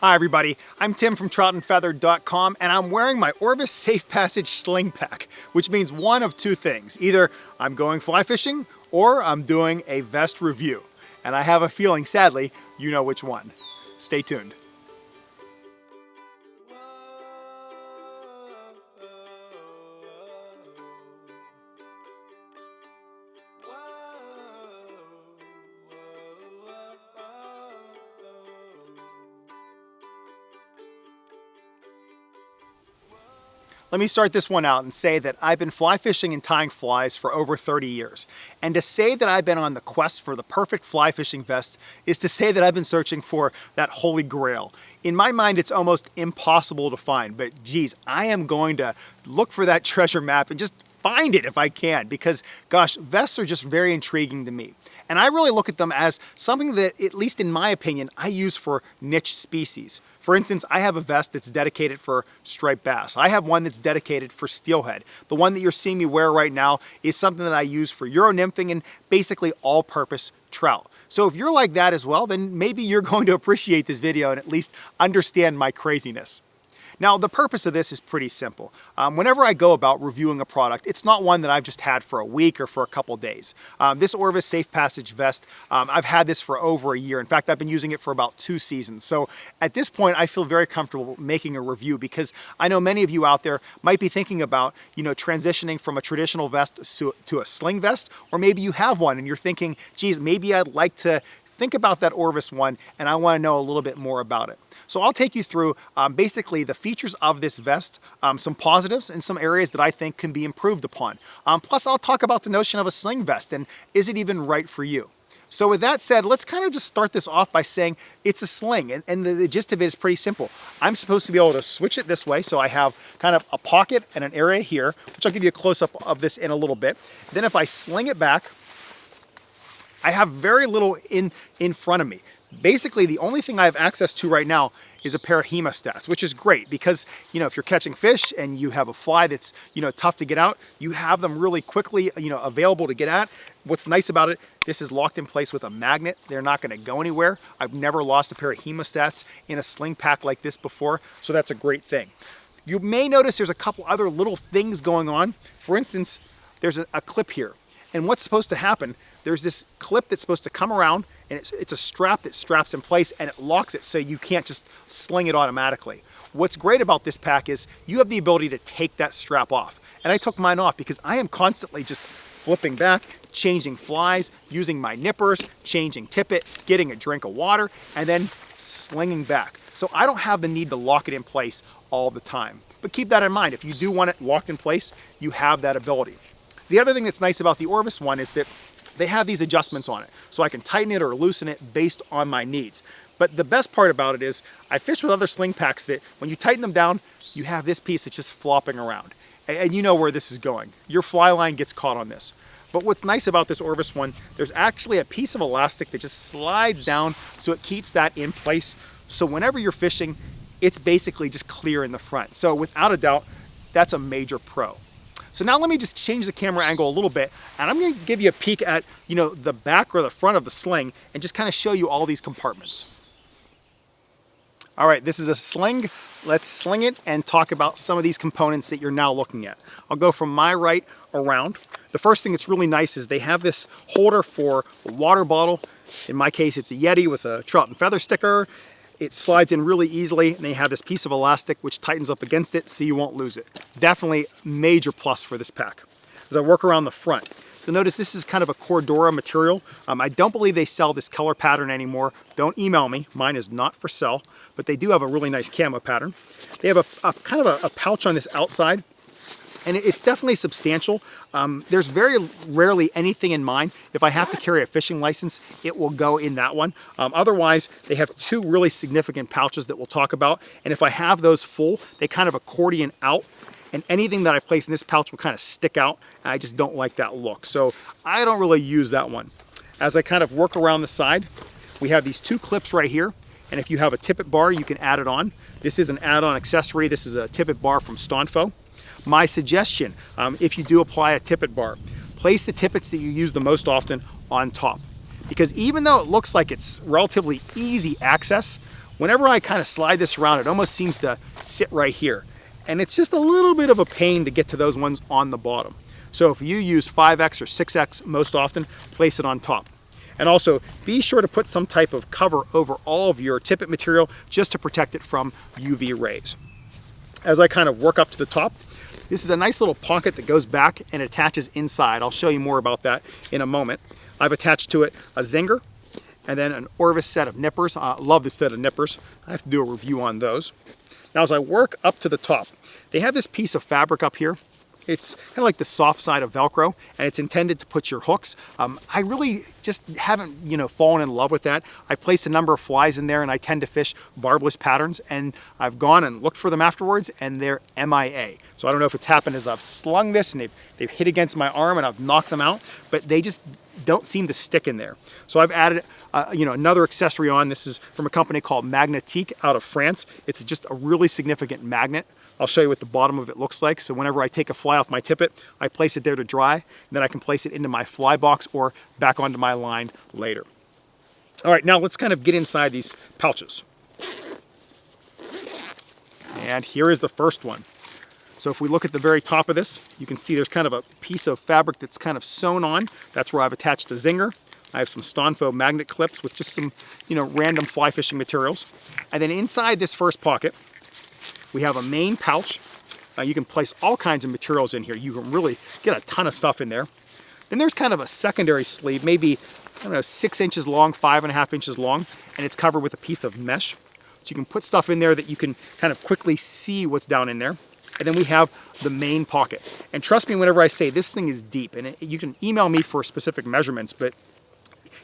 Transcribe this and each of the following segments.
Hi everybody, I'm Tim from troutandfeather.com and I'm wearing my Orvis Safe Passage Sling Pack, which means one of two things. Either I'm going fly fishing or I'm doing a vest review. And I have a feeling, sadly, you know which one. Stay tuned. Let me start this one out and say that I've been fly fishing and tying flies for over 30 years. And to say that I've been on the quest for the perfect fly fishing vest is to say that I've been searching for that Holy Grail. In my mind, it's almost impossible to find, but geez, I am going to look for that treasure map and just find it if I can, because gosh, vests are just very intriguing to me. And I really look at them as something that, at least in my opinion, I use for niche species. For instance, I have a vest that's dedicated for striped bass. I have one that's dedicated for steelhead. The one that you're seeing me wear right now is something that I use for Euro nymphing and basically all-purpose trout. So if you're like that as well, then maybe you're going to appreciate this video and at least understand my craziness. Now, the purpose of this is pretty simple. Whenever I go about reviewing a product, it's not one that I've just had for a week or for a couple days. This Orvis Safe Passage vest, I've had this for over a year. In fact, I've been using it for about 2 seasons. So at this point, I feel very comfortable making a review because I know many of you out there might be thinking about, transitioning from a traditional vest to a sling vest, or maybe you have one and you're thinking, geez, maybe I'd like to think about that Orvis one and I want to know a little bit more about it. So I'll take you through basically the features of this vest, some positives and some areas that I think can be improved upon. Plus I'll talk about the notion of a sling vest and is it even right for you? So with that said, let's kind of just start this off by saying it's a sling, and the gist of it is pretty simple. I'm supposed to be able to switch it this way, so I have kind of a pocket and an area here, which I'll give you a close-up of this in a little bit. Then if I sling it back, I have very little in front of me. Basically, the only thing I have access to right now is a pair of hemostats, which is great because, if you're catching fish and you have a fly that's, tough to get out, you have them really quickly, available to get at. What's nice about it, this is locked in place with a magnet. They're not going to go anywhere. I've never lost a pair of hemostats in a sling pack like this before, so that's a great thing. You may notice there's a couple other little things going on. For instance, there's a clip here. And what's supposed to happen, there's this clip that's supposed to come around and it's a strap that straps in place and it locks it so you can't just sling it automatically. What's great about this pack is you have the ability to take that strap off. And I took mine off because I am constantly just flipping back, changing flies, using my nippers, changing tippet, getting a drink of water, and then slinging back. So I don't have the need to lock it in place all the time. But keep that in mind. If you do want it locked in place, you have that ability. The other thing that's nice about the Orvis one is that they have these adjustments on it, so I can tighten it or loosen it based on my needs. But the best part about it is I fish with other sling packs that when you tighten them down, you have this piece that's just flopping around. And you know where this is going. Your fly line gets caught on this. But what's nice about this Orvis one, there's actually a piece of elastic that just slides down so it keeps that in place. So whenever you're fishing, it's basically just clear in the front. So without a doubt, that's a major pro. So now let me just change the camera angle a little bit and I'm going to give you a peek at, the back or the front of the sling and just kind of show you all these compartments. All right, this is a sling. Let's sling it and talk about some of these components that you're now looking at. I'll go from my right around. The first thing that's really nice is they have this holder for a water bottle. In my case, it's a Yeti with a trout and feather sticker. It slides in really easily and they have this piece of elastic which tightens up against it so you won't lose it. Definitely major plus for this pack. As I work around the front, you'll notice this is kind of a Cordura material. I don't believe they sell this color pattern anymore. Don't email me, mine is not for sale, but they do have a really nice camo pattern. They have a kind of a pouch on this outside. And it's definitely substantial. There's very rarely anything in mine. If I have to carry a fishing license, it will go in that one. Otherwise, they have 2 really significant pouches that we'll talk about. And if I have those full, they kind of accordion out. And anything that I place in this pouch will kind of stick out. I just don't like that look. So I don't really use that one. As I kind of work around the side, we have these 2 clips right here. And if you have a Tippet Bar, you can add it on. This is an add-on accessory. This is a Tippet Bar from Stio. My suggestion, if you do apply a Tippet Bar, place the tippets that you use the most often on top. Because even though it looks like it's relatively easy access, whenever I kind of slide this around, it almost seems to sit right here. And it's just a little bit of a pain to get to those ones on the bottom. So if you use 5X or 6X most often, place it on top. And also be sure to put some type of cover over all of your tippet material just to protect it from UV rays. As I kind of work up to the top, this is a nice little pocket that goes back and attaches inside. I'll show you more about that in a moment. I've attached to it a zinger and then an Orvis set of nippers. I love this set of nippers. I have to do a review on those. Now as I work up to the top, they have this piece of fabric up here. It's kind of like the soft side of Velcro, and it's intended to put your hooks. I really just haven't, fallen in love with that. I placed a number of flies in there, and I tend to fish barbless patterns, and I've gone and looked for them afterwards, and they're MIA. So I don't know if it's happened as I've slung this, and they've hit against my arm, and I've knocked them out, but they just don't seem to stick in there. So I've added, another accessory on. This is from a company called Magnetique out of France. It's just a really significant magnet. I'll show you what the bottom of it looks like. So whenever I take a fly off my tippet, I place it there to dry, and then I can place it into my fly box or back onto my line later. All right, now let's kind of get inside these pouches. And here is the first one. So if we look at the very top of this, you can see there's kind of a piece of fabric that's kind of sewn on. That's where I've attached a zinger. I have some Stonfo magnet clips with just some, random fly fishing materials. And then inside this first pocket, we have a main pouch. You can place all kinds of materials in here. You can really get a ton of stuff in there. Then there's kind of a secondary sleeve, maybe, 6 inches long, 5.5 inches long, and it's covered with a piece of mesh. So you can put stuff in there that you can kind of quickly see what's down in there. And then we have the main pocket. And trust me whenever I say this thing is deep, and you can email me for specific measurements, but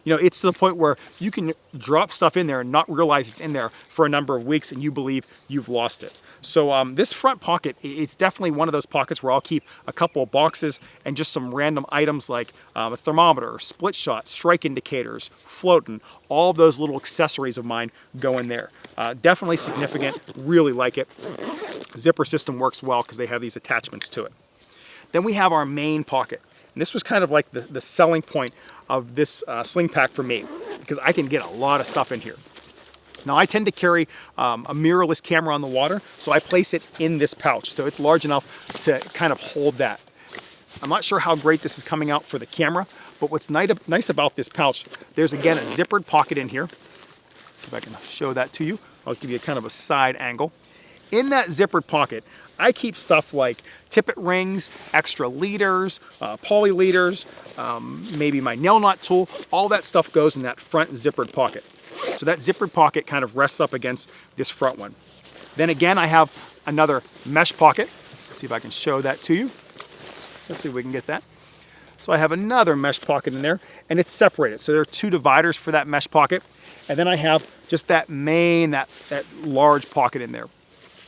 it's to the point where you can drop stuff in there and not realize it's in there for a number of weeks and you believe you've lost it. So this front pocket, it's definitely one of those pockets where I'll keep a couple of boxes and just some random items like a thermometer, split shot, strike indicators, floating, all of those little accessories of mine go in there. Definitely significant, really like it. Zipper system works well because they have these attachments to it. Then we have our main pocket. And this was kind of like the selling point of this sling pack for me, because I can get a lot of stuff in here. Now I tend to carry a mirrorless camera on the water, so I place it in this pouch. So it's large enough to kind of hold that. I'm not sure how great this is coming out for the camera, but what's nice about this pouch, there's again a zippered pocket in here. Let's see if I can show that to you. I'll give you kind of a side angle. In that zippered pocket, I keep stuff like tippet rings, extra leaders, poly leaders, maybe my nail knot tool. All that stuff goes in that front zippered pocket. So that zippered pocket kind of rests up against this front one. Then again, I have another mesh pocket. Let's see if I can show that to you. Let's see if we can get that. So I have another mesh pocket in there, and it's separated. So there are 2 dividers for that mesh pocket. And then I have just that main, that large pocket in there.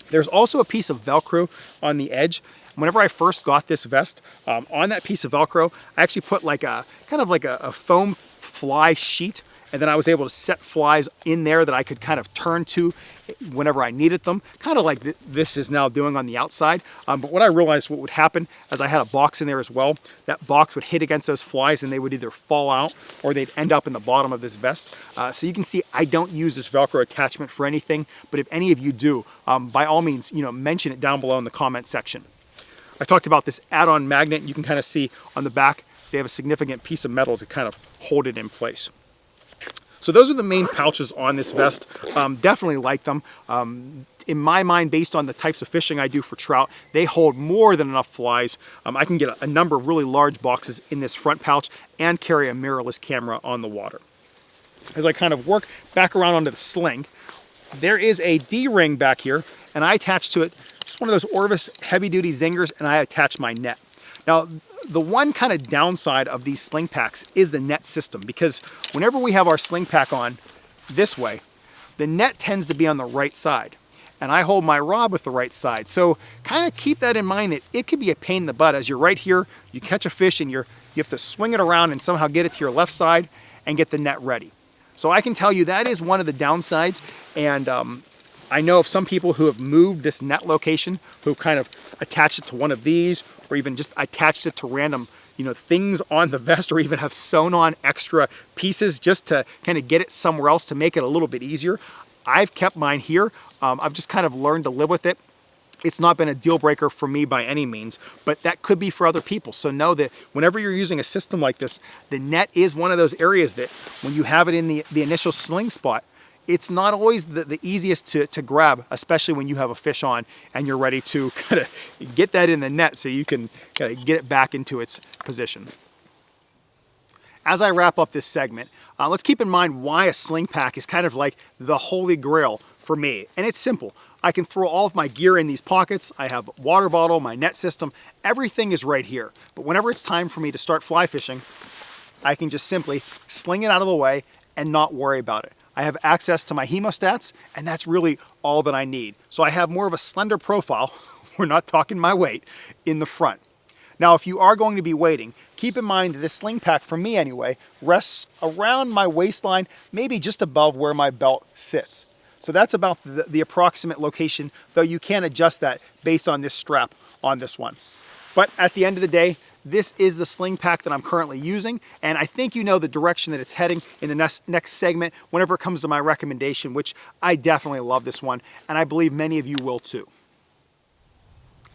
There's also a piece of Velcro on the edge. Whenever I first got this vest, on that piece of Velcro, I actually put like a kind of like a foam fly sheet, and then I was able to set flies in there that I could kind of turn to whenever I needed them, kind of like this is now doing on the outside. But what I realized what would happen as I had a box in there as well, that box would hit against those flies and they would either fall out or they'd end up in the bottom of this vest. So you can see I don't use this Velcro attachment for anything, but if any of you do, by all means, mention it down below in the comment section. I talked about this add-on magnet. You can kind of see on the back, they have a significant piece of metal to kind of hold it in place. So those are the main pouches on this vest. Definitely like them. In my mind, based on the types of fishing I do for trout, they hold more than enough flies. I can get a number of really large boxes in this front pouch and carry a mirrorless camera on the water. As I kind of work back around onto the sling, there is a D-ring back here, and I attach to it just one of those Orvis heavy-duty zingers, and I attach my net. Now, the one kind of downside of these sling packs is the net system, because whenever we have our sling pack on this way, the net tends to be on the right side, and I hold my rod with the right side. So kind of keep that in mind, that it could be a pain in the butt as you're right here, you catch a fish and you have to swing it around and somehow get it to your left side and get the net ready. So I can tell you that is one of the downsides, and I know of some people who have moved this net location, who kind of attached it to one of these, or even just attached it to random, things on the vest, or even have sewn on extra pieces just to kind of get it somewhere else to make it a little bit easier. I've kept mine here. I've just kind of learned to live with it. It's not been a deal breaker for me by any means, but that could be for other people. So know that whenever you're using a system like this, the net is one of those areas that when you have it in the initial sling spot, it's not always the easiest to grab, especially when you have a fish on and you're ready to kind of get that in the net so you can kind of get it back into its position. As I wrap up this segment, let's keep in mind why a sling pack is kind of like the Holy Grail for me. And it's simple. I can throw all of my gear in these pockets. I have a water bottle, my net system, everything is right here. But whenever it's time for me to start fly fishing, I can just simply sling it out of the way and not worry about it. I have access to my hemostats, and that's really all that I need. So I have more of a slender profile, we're not talking my weight, in the front. Now, if you are going to be wading, keep in mind that this sling pack, for me anyway, rests around my waistline, maybe just above where my belt sits. So that's about the approximate location, though you can adjust that based on this strap on this one. But at the end of the day, this is the sling pack that I'm currently using, and I think you know the direction that it's heading in the next segment whenever it comes to my recommendation, which I definitely love this one, and I believe many of you will too.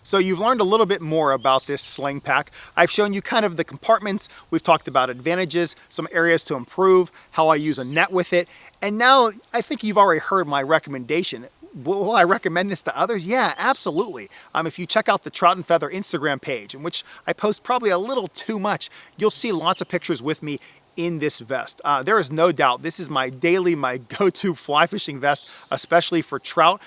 So you've learned a little bit more about this sling pack. I've shown you kind of the compartments. We've talked about advantages, some areas to improve, how I use a net with it. And now I think you've already heard my recommendation. Will I recommend this to others? Yeah, absolutely. If you check out the Trout and Feather Instagram page, in which I post probably a little too much, you'll see lots of pictures with me in this vest. There is no doubt this is my go-to fly fishing vest, especially for trout.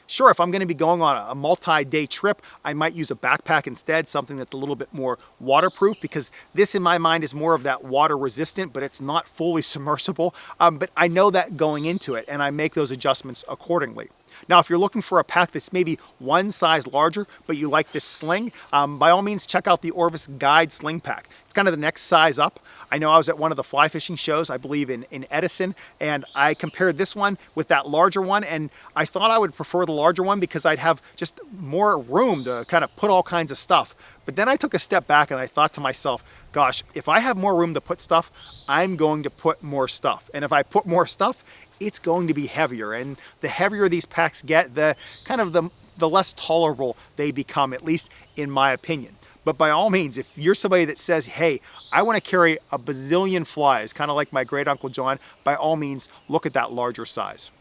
Sure, if I'm going to be going on a multi-day trip, I might use a backpack instead, something that's a little bit more waterproof, because this in my mind is more of that water resistant, but it's not fully submersible. But I know that going into it, and I make those adjustments accordingly. Now, if you're looking for a pack that's maybe one size larger, but you like this sling, by all means, check out the Orvis Guide Sling Pack. It's kind of the next size up. I know I was at one of the fly fishing shows, I believe in Edison, and I compared this one with that larger one, and I thought I would prefer the larger one because I'd have just more room to kind of put all kinds of stuff. But then I took a step back and I thought to myself, gosh, if I have more room to put stuff, I'm going to put more stuff. And if I put more stuff, it's going to be heavier. And the heavier these packs get, the less tolerable they become, at least in my opinion. But by all means, if you're somebody that says, hey, I want to carry a bazillion flies, kind of like my great Uncle John, by all means, look at that larger size.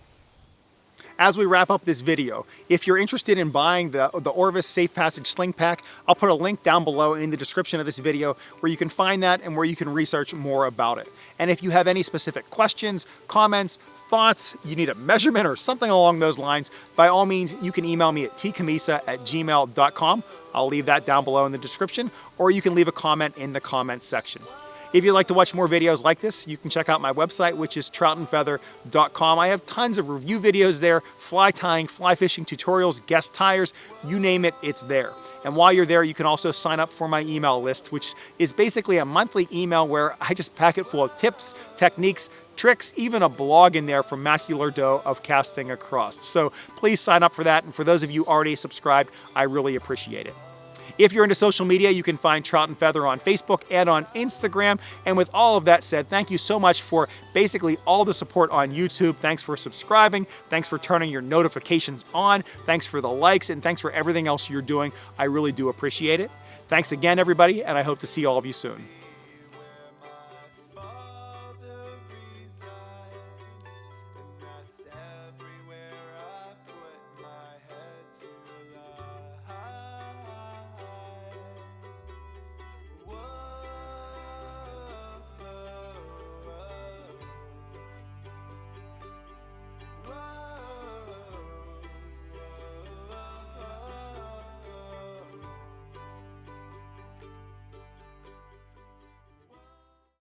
As we wrap up this video, if you're interested in buying the Orvis Safe Passage Sling Pack, I'll put a link down below in the description of this video where you can find that and where you can research more about it. And if you have any specific questions, comments, thoughts, you need a measurement or something along those lines, by all means, you can email me at tcammisa@gmail.com. I'll leave that down below in the description, or you can leave a comment in the comments section. If you'd like to watch more videos like this, you can check out my website, which is troutandfeather.com. I have tons of review videos there, fly tying, fly fishing tutorials, guest tires, you name it, it's there. And while you're there, you can also sign up for my email list, which is basically a monthly email where I just pack it full of tips, techniques, tricks, even a blog in there from Matthew Lordeau of Casting Across. So please sign up for that. And for those of you already subscribed, I really appreciate it. If you're into social media, you can find Trout and Feather on Facebook and on Instagram. And with all of that said, thank you so much for basically all the support on YouTube. Thanks for subscribing. Thanks for turning your notifications on. Thanks for the likes, and thanks for everything else you're doing. I really do appreciate it. Thanks again, everybody, and I hope to see all of you soon.